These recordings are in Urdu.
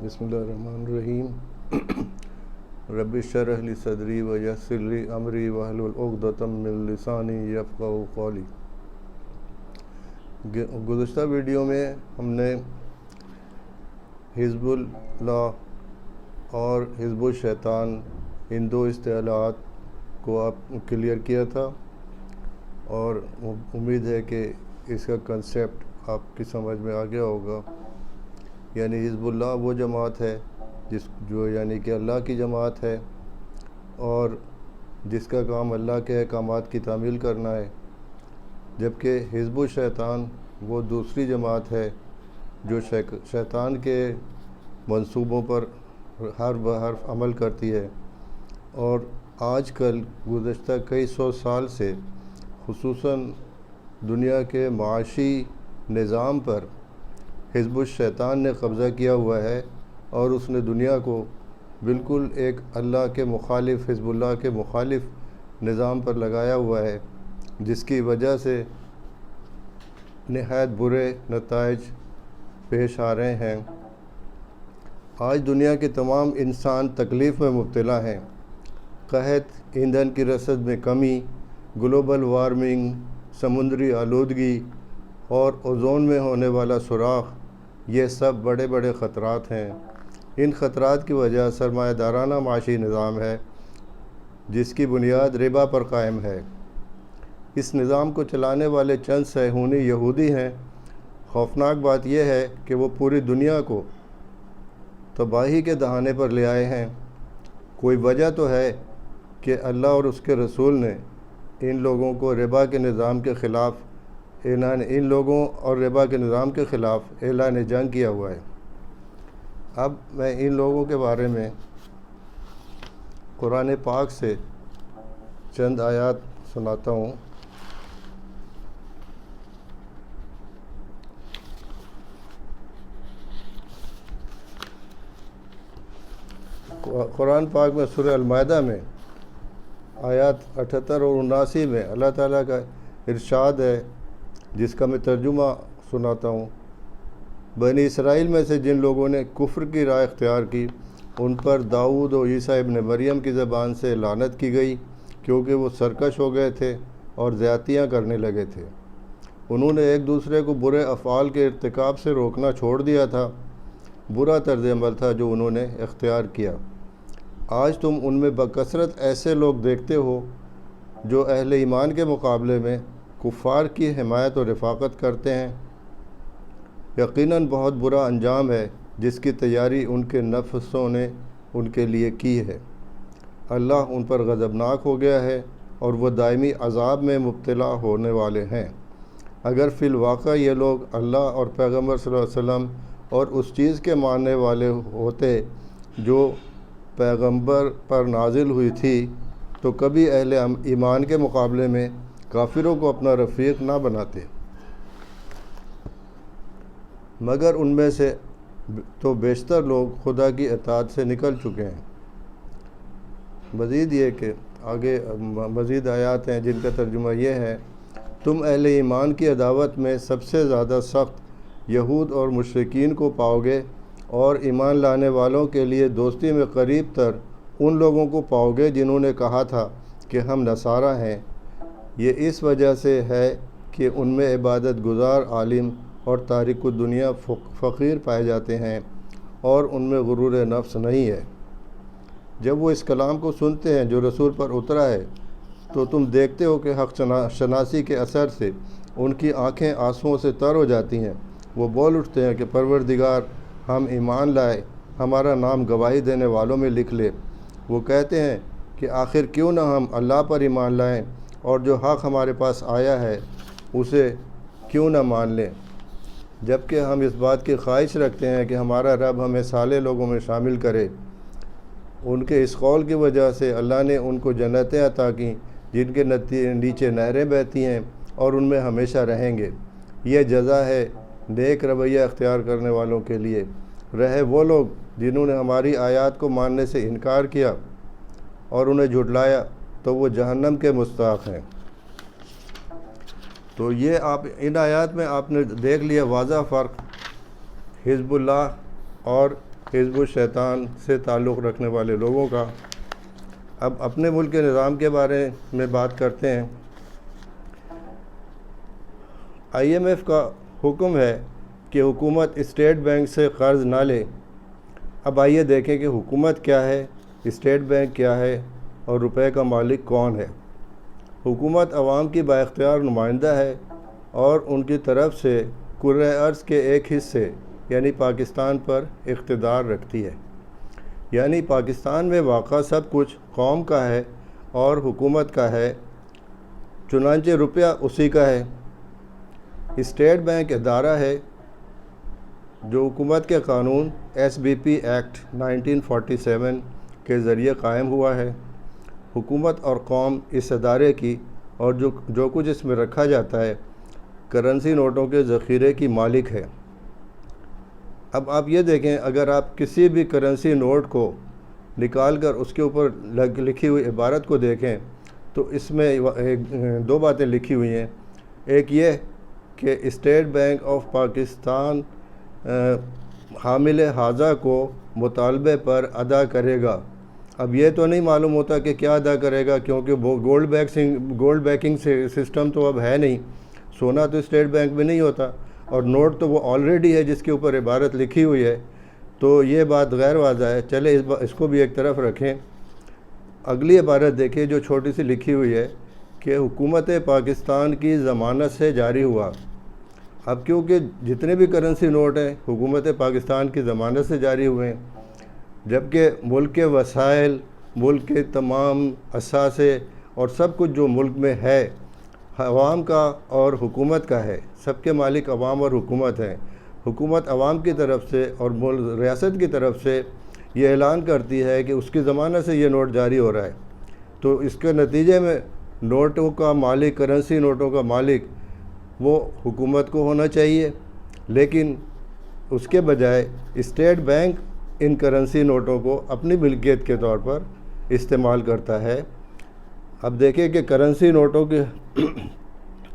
بسم اللہ الرحمن الرحیم رب اشرح لی صدری ویسر لی امری واحلل عقدۃ من لسانی یفقہوا قولی۔ گزشتہ ویڈیو میں ہم نے حزب اللہ اور حزب الشیطان ان دو اصطلاحات کو آپ کلیئر کیا تھا، اور امید ہے کہ اس کا کنسیپٹ آپ کی سمجھ میں آ گیا ہوگا۔ یعنی حزب اللہ وہ جماعت ہے جو یعنی کہ اللہ کی جماعت ہے، اور جس کا کام اللہ کے احکامات کی تعمیل کرنا ہے، جبکہ حزب الشیطان وہ دوسری جماعت ہے جو شیطان کے منصوبوں پر حرف بحرف عمل کرتی ہے۔ اور آج کل گزشتہ کئی سو سال سے خصوصاً دنیا کے معاشی نظام پر حزب الشیطان نے قبضہ کیا ہوا ہے، اور اس نے دنیا کو بالکل ایک اللہ کے مخالف، حزب اللہ کے مخالف نظام پر لگایا ہوا ہے، جس کی وجہ سے نہایت برے نتائج پیش آ رہے ہیں۔ آج دنیا کے تمام انسان تکلیف میں مبتلا ہیں۔ قحط، ایندھن کی رسد میں کمی، گلوبل وارمنگ، سمندری آلودگی اور اوزون میں ہونے والا سوراخ، یہ سب بڑے بڑے خطرات ہیں۔ ان خطرات کی وجہ سرمایہ دارانہ معاشی نظام ہے، جس کی بنیاد ربا پر قائم ہے۔ اس نظام کو چلانے والے چند صہیونی یہودی ہیں۔ خوفناک بات یہ ہے کہ وہ پوری دنیا کو تباہی کے دہانے پر لے آئے ہیں۔ کوئی وجہ تو ہے کہ اللہ اور اس کے رسول نے ان لوگوں کو ربا کے نظام کے خلاف ان لوگوں اور ربا کے نظام کے خلاف اعلان جنگ کیا ہوا ہے۔ اب میں ان لوگوں کے بارے میں قرآن پاک سے چند آیات سناتا ہوں۔ قرآن پاک میں سورہ المائدہ میں آیات 78 اور 79 میں اللہ تعالیٰ کا ارشاد ہے، جس کا میں ترجمہ سناتا ہوں۔ بنی اسرائیل میں سے جن لوگوں نے کفر کی راہ اختیار کی، ان پر داؤد و عیسیٰ ابن مریم کی زبان سے لعنت کی گئی، کیونکہ وہ سرکش ہو گئے تھے اور زیادتیاں کرنے لگے تھے۔ انہوں نے ایک دوسرے کو برے افعال کے ارتکاب سے روکنا چھوڑ دیا تھا۔ برا طرز عمل تھا جو انہوں نے اختیار کیا۔ آج تم ان میں بکثرت ایسے لوگ دیکھتے ہو جو اہل ایمان کے مقابلے میں کفار کی حمایت و رفاقت کرتے ہیں۔ یقیناً بہت برا انجام ہے جس کی تیاری ان کے نفسوں نے ان کے لیے کی ہے۔ اللہ ان پر غضبناک ہو گیا ہے اور وہ دائمی عذاب میں مبتلا ہونے والے ہیں۔ اگر فی الواقع یہ لوگ اللہ اور پیغمبر صلی اللہ علیہ وسلم اور اس چیز کے ماننے والے ہوتے جو پیغمبر پر نازل ہوئی تھی، تو کبھی اہل ایمان کے مقابلے میں کافروں کو اپنا رفیق نہ بناتے، مگر ان میں سے تو بیشتر لوگ خدا کی اطاعت سے نکل چکے ہیں۔ مزید یہ کہ آگے مزید آیات ہیں جن کا ترجمہ یہ ہے، تم اہل ایمان کی عداوت میں سب سے زیادہ سخت یہود اور مشرکین کو پاؤ گے، اور ایمان لانے والوں کے لیے دوستی میں قریب تر ان لوگوں کو پاؤ گے جنہوں نے کہا تھا کہ ہم نصارہ ہیں۔ یہ اس وجہ سے ہے کہ ان میں عبادت گزار عالم اور تارک الدنیا فقیر پائے جاتے ہیں، اور ان میں غرور نفس نہیں ہے۔ جب وہ اس کلام کو سنتے ہیں جو رسول پر اترا ہے، تو تم دیکھتے ہو کہ حق شناسی کے اثر سے ان کی آنکھیں آنسوؤں سے تر ہو جاتی ہیں۔ وہ بول اٹھتے ہیں کہ پروردگار، ہم ایمان لائے، ہمارا نام گواہی دینے والوں میں لکھ لے۔ وہ کہتے ہیں کہ آخر کیوں نہ ہم اللہ پر ایمان لائیں، اور جو حق ہمارے پاس آیا ہے اسے کیوں نہ مان لیں، جبکہ ہم اس بات کی خواہش رکھتے ہیں کہ ہمارا رب ہمیں صالح لوگوں میں شامل کرے۔ ان کے اس قول کی وجہ سے اللہ نے ان کو جنتیں عطا کیں جن کے نیچے نہریں بہتی ہیں، اور ان میں ہمیشہ رہیں گے۔ یہ جزا ہے نیک رویہ اختیار کرنے والوں کے لیے۔ رہے وہ لوگ جنہوں نے ہماری آیات کو ماننے سے انکار کیا اور انہیں جھٹلایا، تو وہ جہنم کے مستحق ہیں۔ تو یہ ان آیات میں آپ نے دیکھ لیا واضح فرق حزب اللہ اور حزب الشیطان سے تعلق رکھنے والے لوگوں کا۔ اب اپنے ملک کے نظام کے بارے میں بات کرتے ہیں۔ IMF کا حکم ہے کہ حکومت اسٹیٹ بینک سے قرض نہ لے۔ اب آئیے دیکھیں کہ حکومت کیا ہے، اسٹیٹ بینک کیا ہے اور روپے کا مالک کون ہے۔ حکومت عوام کی بااختیار نمائندہ ہے اور ان کی طرف سے کرۂ ارض کے ایک حصے یعنی پاکستان پر اقتدار رکھتی ہے، یعنی پاکستان میں واقع سب کچھ قوم کا ہے اور حکومت کا ہے، چنانچہ روپیہ اسی کا ہے۔ اسٹیٹ بینک ادارہ ہے جو حکومت کے قانون SBP ایکٹ 1947 کے ذریعے قائم ہوا ہے۔ حکومت اور قوم اس ادارے کی اور جو کچھ اس میں رکھا جاتا ہے کرنسی نوٹوں کے ذخیرے کی مالک ہے۔ اب آپ یہ دیکھیں، اگر آپ کسی بھی کرنسی نوٹ کو نکال کر اس کے اوپر لکھی ہوئی عبارت کو دیکھیں تو اس میں دو باتیں لکھی ہوئی ہیں۔ ایک یہ کہ اسٹیٹ بینک آف پاکستان حامل حاضہ کو مطالبے پر ادا کرے گا۔ اب یہ تو نہیں معلوم ہوتا کہ کیا ادا کرے گا، کیونکہ وہ گولڈ بیکنگ سسٹم تو اب ہے نہیں، سونا تو اسٹیٹ بینک میں نہیں ہوتا، اور نوٹ تو وہ آلریڈی ہے جس کے اوپر عبارت لکھی ہوئی ہے، تو یہ بات غیر واضح ہے۔ چلے اس کو بھی ایک طرف رکھیں۔ اگلی عبارت دیکھیں جو چھوٹی سی لکھی ہوئی ہے کہ حکومت پاکستان کی ضمانت سے جاری ہوا۔ اب کیونکہ جتنے بھی کرنسی نوٹ ہیں حکومت پاکستان کی ضمانت سے جاری ہوئے ہیں، جبکہ ملک کے وسائل، ملک کے تمام اثاثے اور سب کچھ جو ملک میں ہے عوام کا اور حکومت کا ہے، سب کے مالک عوام اور حکومت ہیں۔ حکومت عوام کی طرف سے اور ریاست کی طرف سے یہ اعلان کرتی ہے کہ اس کی ضمانت سے یہ نوٹ جاری ہو رہا ہے، تو اس کے نتیجے میں نوٹوں کا مالک، کرنسی نوٹوں کا مالک وہ حکومت کو ہونا چاہیے، لیکن اس کے بجائے اسٹیٹ بینک ان کرنسی نوٹوں کو اپنی ملکیت کے طور پر استعمال کرتا ہے۔ اب دیکھیں کہ کرنسی نوٹوں کے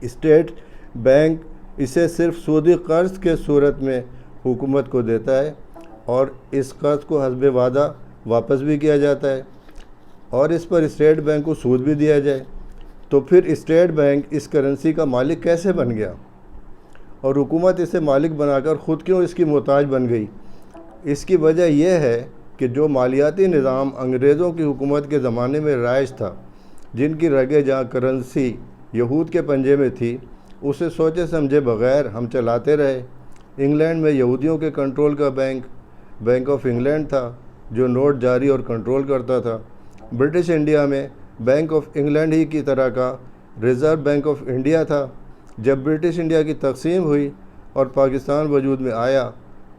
اسٹیٹ بینک اسے صرف سودی قرض کے صورت میں حکومت کو دیتا ہے، اور اس قرض کو حسب وعدہ واپس بھی کیا جاتا ہے، اور اس پر اسٹیٹ بینک کو سود بھی دیا جائے۔ تو پھر اسٹیٹ بینک اس کرنسی کا مالک کیسے بن گیا، اور حکومت اسے مالک بنا کر خود کیوں اس کی محتاج بن گئی؟ اس کی وجہ یہ ہے کہ جو مالیاتی نظام انگریزوں کی حکومت کے زمانے میں رائج تھا، جن کی رگیں جہاں کرنسی یہود کے پنجے میں تھی، اسے سوچے سمجھے بغیر ہم چلاتے رہے۔ انگلینڈ میں یہودیوں کے کنٹرول کا بینک آف انگلینڈ تھا جو نوٹ جاری اور کنٹرول کرتا تھا۔ برٹش انڈیا میں بینک آف انگلینڈ ہی کی طرح کا ریزرو بینک آف انڈیا تھا۔ جب برٹش انڈیا کی تقسیم ہوئی اور پاکستان وجود میں آیا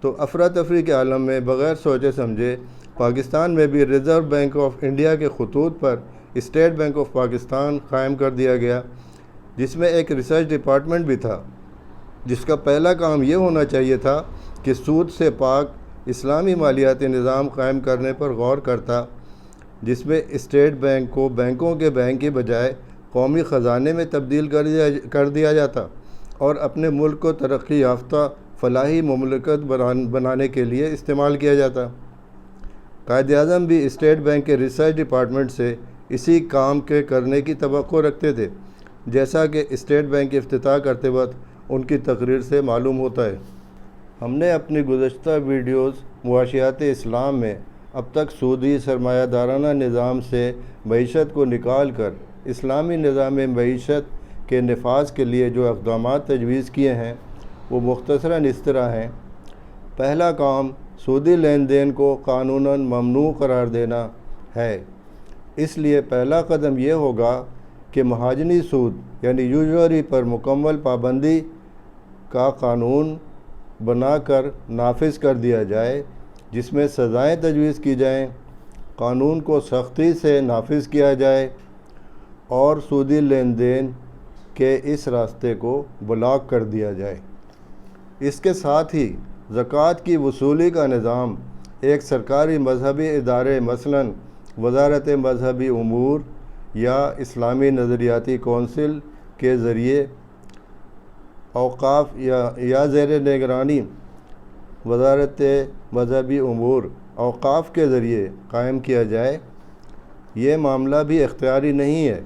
تو افراتفری کے عالم میں بغیر سوچے سمجھے پاکستان میں بھی ریزرو بینک آف انڈیا کے خطوط پر اسٹیٹ بینک آف پاکستان قائم کر دیا گیا، جس میں ایک ریسرچ ڈپارٹمنٹ بھی تھا، جس کا پہلا کام یہ ہونا چاہیے تھا کہ سود سے پاک اسلامی مالیاتی نظام قائم کرنے پر غور کرتا، جس میں اسٹیٹ بینک کو بینکوں کے بینک کی بجائے قومی خزانے میں تبدیل کر دیا جاتا اور اپنے ملک کو ترقی یافتہ فلاحی مملکت بنانے کے لیے استعمال کیا جاتا۔ قائد اعظم بھی اسٹیٹ بینک کے ریسرچ ڈپارٹمنٹ سے اسی کام کے کرنے کی توقع رکھتے تھے، جیسا کہ اسٹیٹ بینک افتتاح کرتے وقت ان کی تقریر سے معلوم ہوتا ہے۔ ہم نے اپنی گزشتہ ویڈیوز معاشیات اسلام میں اب تک سودی سرمایہ دارانہ نظام سے معیشت کو نکال کر اسلامی نظام معیشت کے نفاذ کے لیے جو اقدامات تجویز کیے ہیں وہ مختصراً اس طرح ہیں۔ پہلا کام سودی لین دین کو قانوناً ممنوع قرار دینا ہے۔ اس لیے پہلا قدم یہ ہوگا کہ مہاجنی سود یعنی یوزوری پر مکمل پابندی کا قانون بنا کر نافذ کر دیا جائے، جس میں سزائیں تجویز کی جائیں، قانون کو سختی سے نافذ کیا جائے اور سودی لین دین کے اس راستے کو بلاک کر دیا جائے۔ اس کے ساتھ ہی زکوٰۃ کی وصولی کا نظام ایک سرکاری مذہبی ادارے مثلاً وزارت مذہبی امور یا اسلامی نظریاتی کونسل کے ذریعے اوقاف یا زیر نگرانی وزارت مذہبی امور اوقاف کے ذریعے قائم کیا جائے۔ یہ معاملہ بھی اختیاری نہیں ہے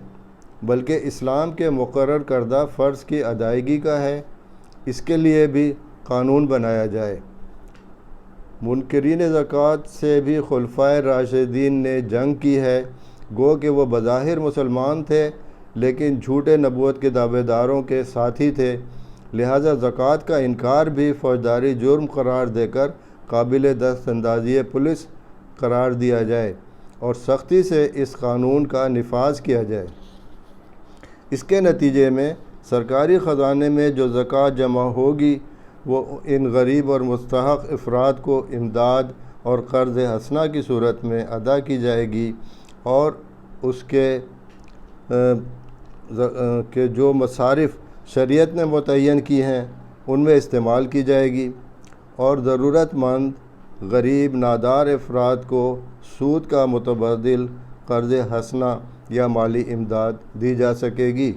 بلکہ اسلام کے مقرر کردہ فرض کی ادائیگی کا ہے۔ اس کے لیے بھی قانون بنایا جائے۔ منکرین زکوٰۃ سے بھی خلفائے راشدین نے جنگ کی ہے، گو کہ وہ بظاہر مسلمان تھے لیکن جھوٹے نبوت کے دعوے داروں کے ساتھی تھے، لہذا زکوٰۃ کا انکار بھی فوجداری جرم قرار دے کر قابل دست اندازی پولیس قرار دیا جائے اور سختی سے اس قانون کا نفاذ کیا جائے۔ اس کے نتیجے میں سرکاری خزانے میں جو زکوٰۃ جمع ہوگی وہ ان غریب اور مستحق افراد کو امداد اور قرض حسنہ کی صورت میں ادا کی جائے گی اور اس کے جو مصارف شریعت نے متعین کی ہیں ان میں استعمال کی جائے گی اور ضرورت مند غریب نادار افراد کو سود کا متبادل قرض حسنہ یا مالی امداد دی جا سکے گی۔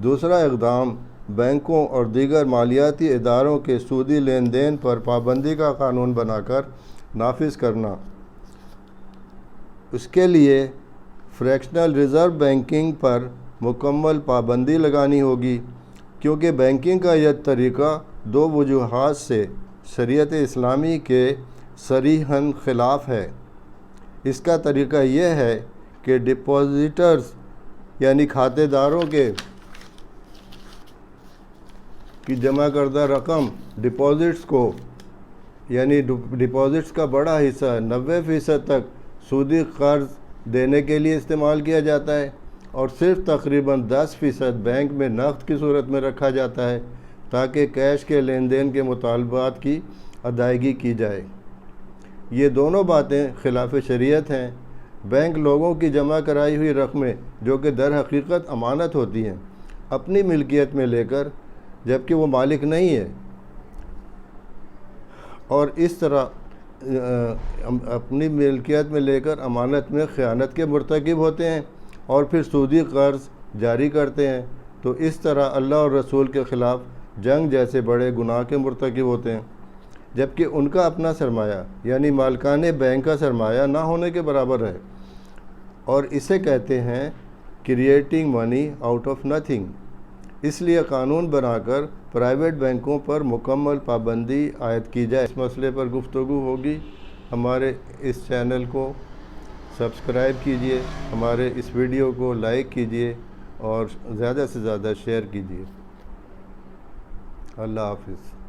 دوسرا اقدام بینکوں اور دیگر مالیاتی اداروں کے سودی لین دین پر پابندی کا قانون بنا کر نافذ کرنا۔ اس کے لیے فریکشنل ریزرو بینکنگ پر مکمل پابندی لگانی ہوگی، کیونکہ بینکنگ کا یہ طریقہ دو وجوہات سے شریعت اسلامی کے صریحاً خلاف ہے۔ اس کا طریقہ یہ ہے کہ ڈپازیٹرز یعنی کھاتے داروں کی جمع کردہ رقم ڈپازٹس کو یعنی ڈپازٹس کا بڑا حصہ 90% تک سودی قرض دینے کے لیے استعمال کیا جاتا ہے اور صرف تقریباً 10% بینک میں نقد کی صورت میں رکھا جاتا ہے تاکہ کیش کے لین دین کے مطالبات کی ادائیگی کی جائے۔ یہ دونوں باتیں خلاف شریعت ہیں۔ بینک لوگوں کی جمع کرائی ہوئی رقمیں جو کہ در حقیقت امانت ہوتی ہیں اپنی ملکیت میں لے کر جبکہ وہ مالک نہیں ہے، اور اس طرح اپنی ملکیت میں لے کر امانت میں خیانت کے مرتکب ہوتے ہیں اور پھر سودی قرض جاری کرتے ہیں، تو اس طرح اللہ اور رسول کے خلاف جنگ جیسے بڑے گناہ کے مرتکب ہوتے ہیں، جبکہ ان کا اپنا سرمایہ یعنی مالکان بینک کا سرمایہ نہ ہونے کے برابر ہے، اور اسے کہتے ہیں creating money out of nothing. اس لیے قانون بنا کر پرائیویٹ بینکوں پر مکمل پابندی عائد کی جائے۔ اس مسئلے پر گفتگو ہوگی۔ ہمارے اس چینل کو سبسکرائب کیجئے، ہمارے اس ویڈیو کو لائک کیجئے اور زیادہ سے زیادہ شیئر کیجئے۔ اللہ حافظ۔